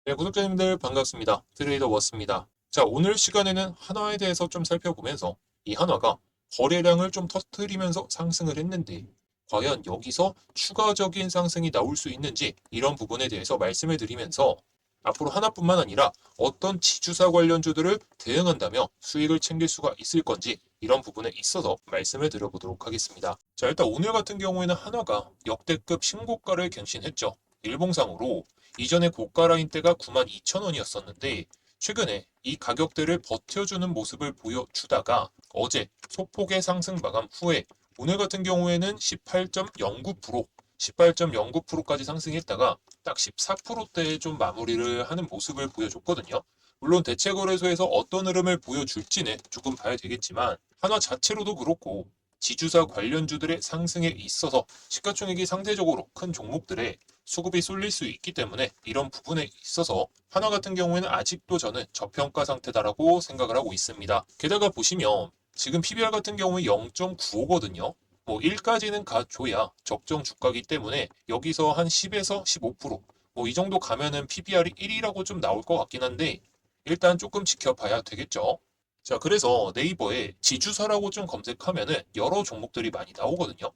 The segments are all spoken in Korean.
네, 구독자님들 반갑습니다. 트레이더 워스입니다. 자, 오늘 시간에는 한화에 대해서 좀 살펴보면서 이 한화가 거래량을 좀 터뜨리면서 상승을 했는데 과연 여기서 추가적인 상승이 나올 수 있는지 이런 부분에 대해서 말씀을 드리면서 앞으로 하나뿐만 아니라 어떤 지주사 관련주들을 대응한다며 수익을 챙길 수가 있을 건지 이런 부분에 있어서 말씀을 드려보도록 하겠습니다. 자, 일단 오늘 같은 경우에는 한화가 역대급 신고가를 갱신했죠. 일봉상으로 이전에 고가 라인 대가 92,000원이었었는데 최근에 이 가격대를 버텨주는 모습을 보여주다가 어제 소폭의 상승 마감 후에 오늘 같은 경우에는 18.09%, 18.09%까지 상승했다가 딱 14%대에 좀 마무리를 하는 모습을 보여줬거든요. 물론 대체거래소에서 어떤 흐름을 보여줄지는 조금 봐야 되겠지만 한화 자체로도 그렇고 지주사 관련주들의 상승에 있어서 시가총액이 상대적으로 큰 종목들에 수급이 쏠릴 수 있기 때문에 이런 부분에 있어서 한화 같은 경우에는 아직도 저는 저평가 상태다라고 생각을 하고 있습니다. 게다가 보시면 지금 PBR 같은 경우에 0.95거든요. 뭐 1까지는 가줘야 적정 주가기 때문에 여기서 한 10에서 15%뭐 이 정도 가면은 PBR이 1이라고 좀 나올 것 같긴 한데 일단 조금 지켜봐야 되겠죠. 자, 그래서 네이버에 지주사라고 좀 검색하면은 여러 종목들이 많이 나오거든요.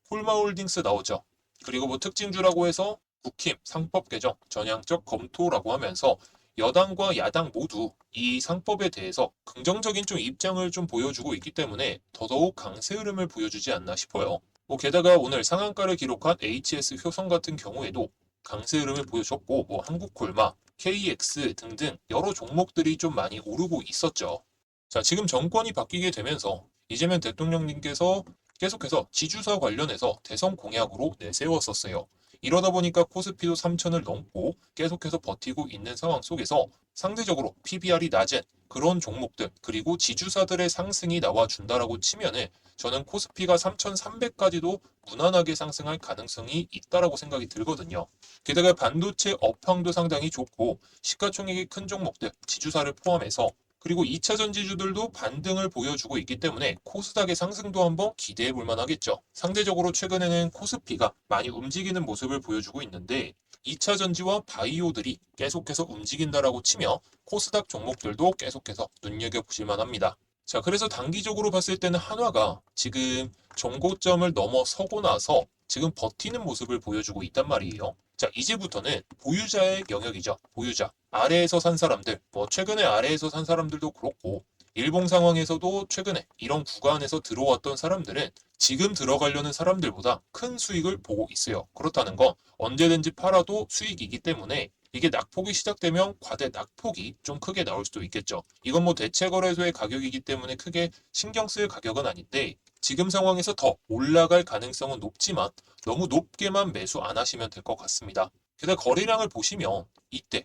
콜마홀딩스 나오죠. 그리고 뭐 특징주라고 해서 국힘, 상법 개정, 전향적 검토라고 하면서 여당과 야당 모두 이 상법에 대해서 긍정적인 좀 입장을 좀 보여주고 있기 때문에 더더욱 강세 흐름을 보여주지 않나 싶어요. 뭐 게다가 오늘 상한가를 기록한 HS 효성 같은 경우에도 강세 흐름을 보여줬고 뭐 한국콜마, KX 등등 여러 종목들이 좀 많이 오르고 있었죠. 자, 지금 정권이 바뀌게 되면서 이재명 대통령님께서 계속해서 지주사 관련해서 대선 공약으로 내세웠었어요. 이러다 보니까 코스피도 3천을 넘고 계속해서 버티고 있는 상황 속에서 상대적으로 PBR이 낮은 그런 종목들 그리고 지주사들의 상승이 나와준다라고 치면은 저는 코스피가 3,300까지도 무난하게 상승할 가능성이 있다라고 생각이 들거든요. 게다가 반도체 업황도 상당히 좋고 시가총액이 큰 종목들 지주사를 포함해서 그리고 2차 전지주들도 반등을 보여주고 있기 때문에 코스닥의 상승도 한번 기대해 볼 만하겠죠. 상대적으로 최근에는 코스피가 많이 움직이는 모습을 보여주고 있는데 2차 전지와 바이오들이 계속해서 움직인다라고 치며 코스닥 종목들도 계속해서 눈여겨보실 만합니다. 자, 그래서 단기적으로 봤을 때는 한화가 지금 정고점을 넘어서고 나서 지금 버티는 모습을 보여주고 있단 말이에요. 자, 이제부터는 보유자의 영역이죠. 보유자. 아래에서 산 사람들, 뭐 최근에 아래에서 산 사람들도 그렇고 일봉 상황에서도 최근에 이런 구간에서 들어왔던 사람들은 지금 들어가려는 사람들보다 큰 수익을 보고 있어요. 그렇다는 건 언제든지 팔아도 수익이기 때문에 이게 낙폭이 시작되면 과대 낙폭이 좀 크게 나올 수도 있겠죠. 이건 뭐 대체거래소의 가격이기 때문에 크게 신경 쓸 가격은 아닌데 지금 상황에서 더 올라갈 가능성은 높지만 너무 높게만 매수 안 하시면 될 것 같습니다. 게다가 거래량을 보시면 이때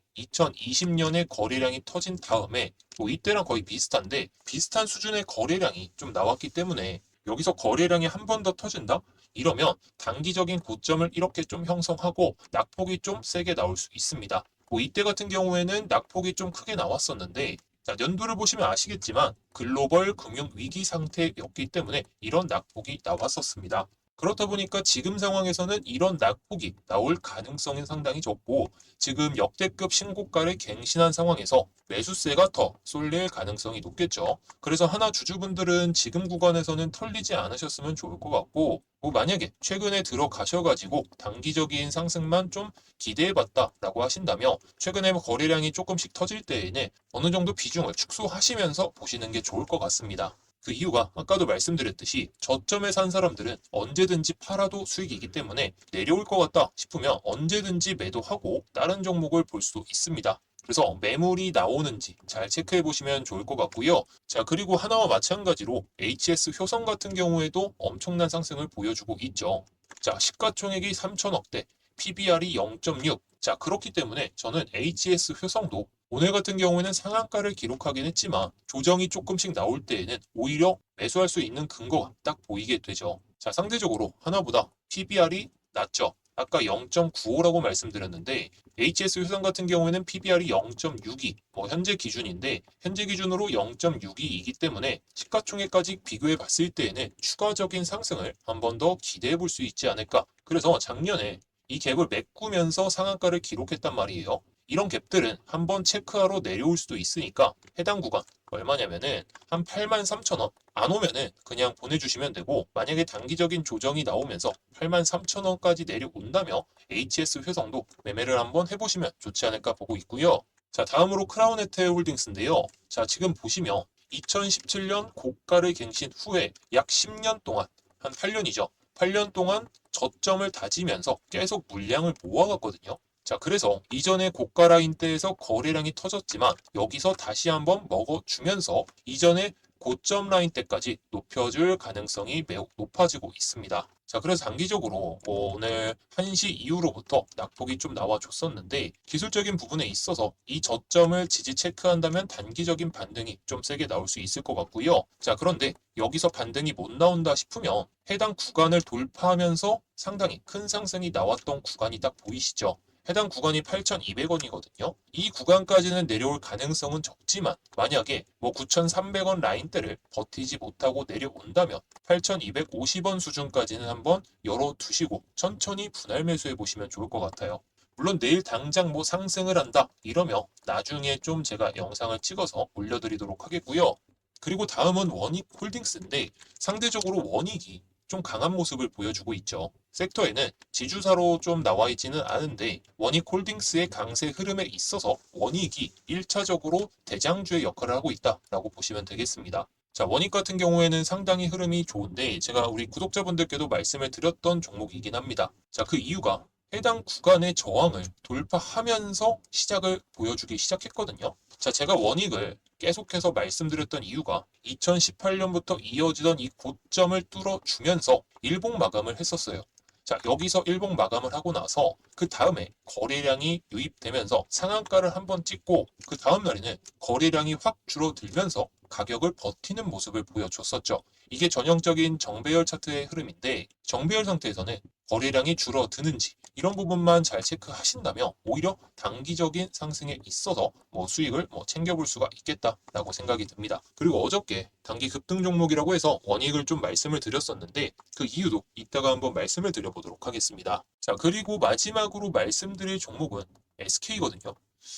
2020년에 거래량이 터진 다음에 뭐 이때랑 거의 비슷한데 비슷한 수준의 거래량이 좀 나왔기 때문에 여기서 거래량이 한 번 더 터진다? 이러면 단기적인 고점을 이렇게 좀 형성하고 낙폭이 좀 세게 나올 수 있습니다. 뭐 이때 같은 경우에는 낙폭이 좀 크게 나왔었는데 자, 연도를 보시면 아시겠지만 글로벌 금융 위기 상태였기 때문에 이런 낙폭이 나왔었습니다. 그렇다 보니까 지금 상황에서는 이런 낙폭이 나올 가능성이 상당히 적고 지금 역대급 신고가를 갱신한 상황에서 매수세가 더 쏠릴 가능성이 높겠죠. 그래서 하나 주주분들은 지금 구간에서는 털리지 않으셨으면 좋을 것 같고 뭐 만약에 최근에 들어가셔가지고 단기적인 상승만 좀 기대해봤다라고 하신다면 최근에 뭐 거래량이 조금씩 터질 때에는 어느 정도 비중을 축소하시면서 보시는 게 좋을 것 같습니다. 그 이유가 아까도 말씀드렸듯이 저점에 산 사람들은 언제든지 팔아도 수익이기 때문에 내려올 것 같다 싶으면 언제든지 매도하고 다른 종목을 볼 수 있습니다. 그래서 매물이 나오는지 잘 체크해 보시면 좋을 것 같고요. 자, 그리고 하나와 마찬가지로 HS 효성 같은 경우에도 엄청난 상승을 보여주고 있죠. 자, 시가총액이 3천억대, PBR이 0.6. 자, 그렇기 때문에 저는 HS 효성도 오늘 같은 경우에는 상한가를 기록하긴 했지만 조정이 조금씩 나올 때에는 오히려 매수할 수 있는 근거가 딱 보이게 되죠. 자, 상대적으로 하나보다 PBR이 낮죠. 아까 0.95라고 말씀드렸는데 HS 효성 같은 경우에는 PBR이 0.62, 뭐 현재 기준인데 현재 기준으로 0.62이기 때문에 시가총액까지 비교해 봤을 때에는 추가적인 상승을 한 번 더 기대해 볼 수 있지 않을까. 그래서 작년에 이 갭을 메꾸면서 상한가를 기록했단 말이에요. 이런 갭들은 한번 체크하러 내려올 수도 있으니까 해당 구간 얼마냐면은 한 83,000원 안 오면은 그냥 보내주시면 되고, 만약에 단기적인 조정이 나오면서 83,000원까지 내려온다면 HS 회성도 매매를 한번 해보시면 좋지 않을까 보고 있고요. 자, 다음으로 크라운에테 홀딩스인데요. 자, 지금 보시면 2017년 고가를 갱신 후에 약 10년 동안, 한 8년이죠. 8년 동안 저점을 다지면서 계속 물량을 모아갔거든요. 자, 그래서 이전에 고가 라인대에서 거래량이 터졌지만 여기서 다시 한번 먹어주면서 이전에 고점 라인대까지 높여줄 가능성이 매우 높아지고 있습니다. 자, 그래서 단기적으로 오늘 1시 이후로부터 낙폭이 좀 나와줬었는데, 기술적인 부분에 있어서 이 저점을 지지 체크한다면 단기적인 반등이 좀 세게 나올 수 있을 것 같고요. 자, 그런데 여기서 반등이 못 나온다 싶으면 해당 구간을 돌파하면서 상당히 큰 상승이 나왔던 구간이 딱 보이시죠? 해당 구간이 8,200원이거든요. 이 구간까지는 내려올 가능성은 적지만 만약에 9,300원 라인대를 버티지 못하고 내려온다면 8,250원 수준까지는 한번 열어두시고 천천히 분할 매수해 보시면 좋을 것 같아요. 물론 내일 당장 상승을 한다 이러면 나중에 좀 제가 영상을 찍어서 올려드리도록 하겠고요. 그리고 다음은 원익 홀딩스인데, 상대적으로 원익이 좀 강한 모습을 보여주고 있죠. 섹터에는 지주사로 좀 나와 있지는 않은데 원익 홀딩스의 강세 흐름에 있어서 원익이 1차적으로 대장주의 역할을 하고 있다라고 보시면 되겠습니다. 자, 원익 같은 경우에는 상당히 흐름이 좋은데 제가 우리 구독자분들께도 말씀을 드렸던 종목이긴 합니다. 자, 그 이유가 해당 구간의 저항을 돌파하면서 시작을 보여주기 시작했거든요. 자, 제가 원익을 계속해서 말씀드렸던 이유가 2018년부터 이어지던 이 고점을 뚫어주면서 일봉 마감을 했었어요. 자, 여기서 일봉 마감을 하고 나서 그 다음에 거래량이 유입되면서 상한가를 한번 찍고 그 다음 날에는 거래량이 확 줄어들면서 가격을 버티는 모습을 보여줬었죠. 이게 전형적인 정배열 차트의 흐름인데, 정배열 상태에서는 거래량이 줄어드는지 이런 부분만 잘 체크하신다면 오히려 단기적인 상승에 있어서 수익을 챙겨볼 수가 있겠다라고 생각이 듭니다. 그리고 어저께 단기 급등 종목이라고 해서 원익을 좀 말씀을 드렸었는데 그 이유도 이따가 한번 말씀을 드려보도록 하겠습니다. 자, 그리고 마지막으로 말씀드릴 종목은 SK거든요.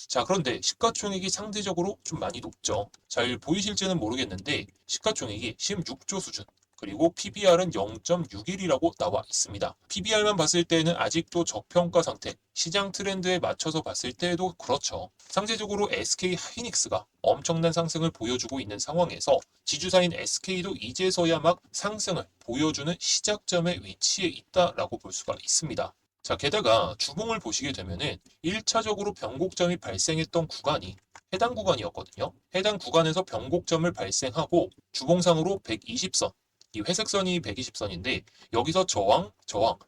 자, 그런데 시가총액이 상대적으로 좀 많이 높죠. 잘 보이실지는 모르겠는데 시가총액이 16조 수준, 그리고 PBR은 0.61이라고 나와 있습니다. PBR만 봤을 때는 아직도 저평가 상태, 시장 트렌드에 맞춰서 봤을 때에도 그렇죠. 상대적으로 SK 하이닉스가 엄청난 상승을 보여주고 있는 상황에서 지주사인 SK도 이제서야 막 상승을 보여주는 시작점에 위치해 있다라고 볼 수가 있습니다. 자, 게다가 주봉을 보시게 되면은 1차적으로 변곡점이 발생했던 구간이 해당 구간이었거든요. 해당 구간에서 변곡점을 발생하고 주봉상으로 120선, 이 회색선이 120선인데 여기서 저항,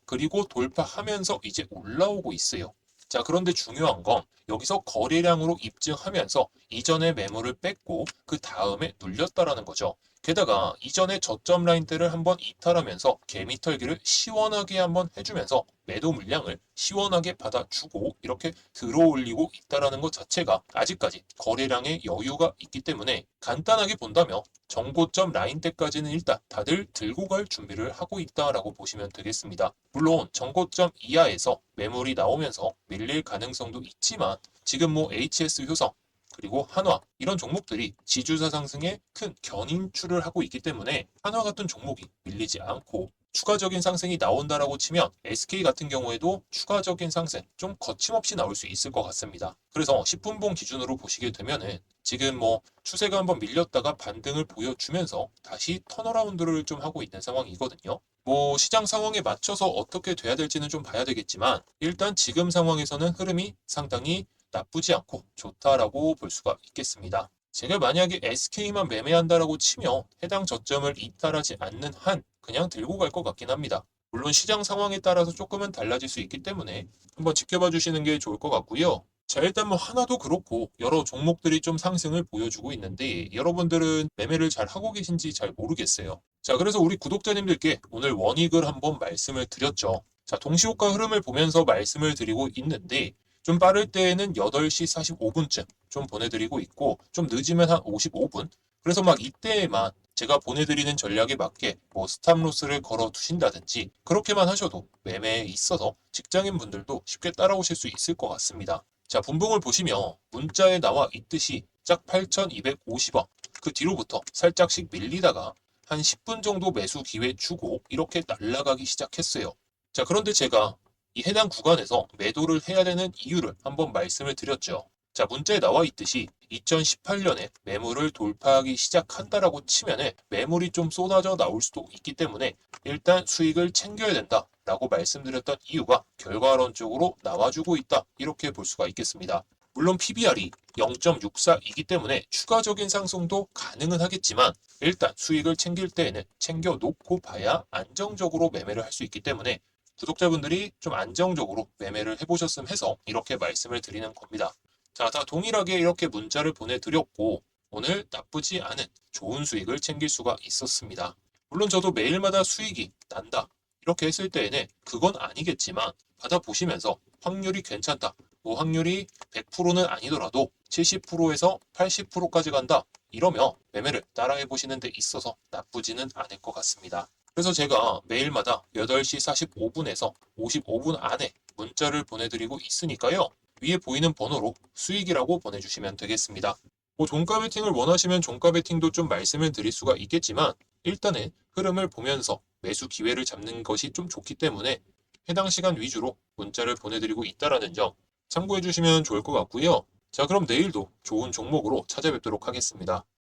그리고 돌파하면서 이제 올라오고 있어요. 자, 그런데 중요한 건 여기서 거래량으로 입증하면서 이전에 매물을 뺐고 그 다음에 눌렸다라는 거죠. 게다가 이전에 저점 라인대를 한번 이탈하면서 개미털기를 시원하게 한번 해주면서 매도 물량을 시원하게 받아주고 이렇게 들어올리고 있다라는 것 자체가 아직까지 거래량에 여유가 있기 때문에 간단하게 본다면 정고점 라인대까지는 일단 다들 들고 갈 준비를 하고 있다라고 보시면 되겠습니다. 물론 정고점 이하에서 매물이 나오면서 밀릴 가능성도 있지만 지금 HS 효성 그리고 한화 이런 종목들이 지주사 상승에 큰 견인추를 하고 있기 때문에 한화 같은 종목이 밀리지 않고 추가적인 상승이 나온다라고 치면 SK 같은 경우에도 추가적인 상승 좀 거침없이 나올 수 있을 것 같습니다. 그래서 10분봉 기준으로 보시게 되면은 지금 추세가 한번 밀렸다가 반등을 보여주면서 다시 턴어라운드를 좀 하고 있는 상황이거든요. 시장 상황에 맞춰서 어떻게 돼야 될지는 좀 봐야 되겠지만 일단 지금 상황에서는 흐름이 상당히 나쁘지 않고 좋다라고 볼 수가 있겠습니다. 제가 만약에 SK만 매매한다라고 치면 해당 저점을 이탈하지 않는 한 그냥 들고 갈 것 같긴 합니다. 물론 시장 상황에 따라서 조금은 달라질 수 있기 때문에 한번 지켜봐 주시는 게 좋을 것 같고요. 자, 일단 하나도 그렇고 여러 종목들이 좀 상승을 보여주고 있는데 여러분들은 매매를 잘 하고 계신지 잘 모르겠어요. 자, 그래서 우리 구독자님들께 오늘 원익을 한번 말씀을 드렸죠. 자, 동시호가 흐름을 보면서 말씀을 드리고 있는데 좀 빠를 때에는 8시 45분쯤 좀 보내드리고 있고 좀 늦으면 한 55분. 그래서 이때에만 제가 보내드리는 전략에 맞게 스탑로스를 걸어 두신다든지 그렇게만 하셔도 매매에 있어서 직장인분들도 쉽게 따라오실 수 있을 것 같습니다. 자, 분봉을 보시면 문자에 나와 있듯이 짝 8,250원. 그 뒤로부터 살짝씩 밀리다가 한 10분 정도 매수 기회 주고 이렇게 날아가기 시작했어요. 자, 그런데 제가 이 해당 구간에서 매도를 해야 되는 이유를 한번 말씀을 드렸죠. 자, 문자에 나와 있듯이 2018년에 매물을 돌파하기 시작한다라고 치면은 매물이 좀 쏟아져 나올 수도 있기 때문에 일단 수익을 챙겨야 된다라고 말씀드렸던 이유가 결과론적으로 나와주고 있다. 이렇게 볼 수가 있겠습니다. 물론 PBR이 0.64이기 때문에 추가적인 상승도 가능은 하겠지만 일단 수익을 챙길 때에는 챙겨 놓고 봐야 안정적으로 매매를 할 수 있기 때문에 구독자분들이 좀 안정적으로 매매를 해보셨으면 해서 이렇게 말씀을 드리는 겁니다. 자, 다 동일하게 이렇게 문자를 보내드렸고 오늘 나쁘지 않은 좋은 수익을 챙길 수가 있었습니다. 물론 저도 매일마다 수익이 난다. 이렇게 했을 때에는 그건 아니겠지만 받아보시면서 확률이 괜찮다. 뭐 확률이 100%는 아니더라도 70%에서 80%까지 간다. 이러면 매매를 따라해 보시는 데 있어서 나쁘지는 않을 것 같습니다. 그래서 제가 매일마다 8시 45분에서 55분 안에 문자를 보내드리고 있으니까요. 위에 보이는 번호로 수익이라고 보내주시면 되겠습니다. 뭐 종가 베팅을 원하시면 종가 베팅도 좀 말씀을 드릴 수가 있겠지만 일단은 흐름을 보면서 매수 기회를 잡는 것이 좀 좋기 때문에 해당 시간 위주로 문자를 보내드리고 있다는 점 참고해 주시면 좋을 것 같고요. 자, 그럼 내일도 좋은 종목으로 찾아뵙도록 하겠습니다.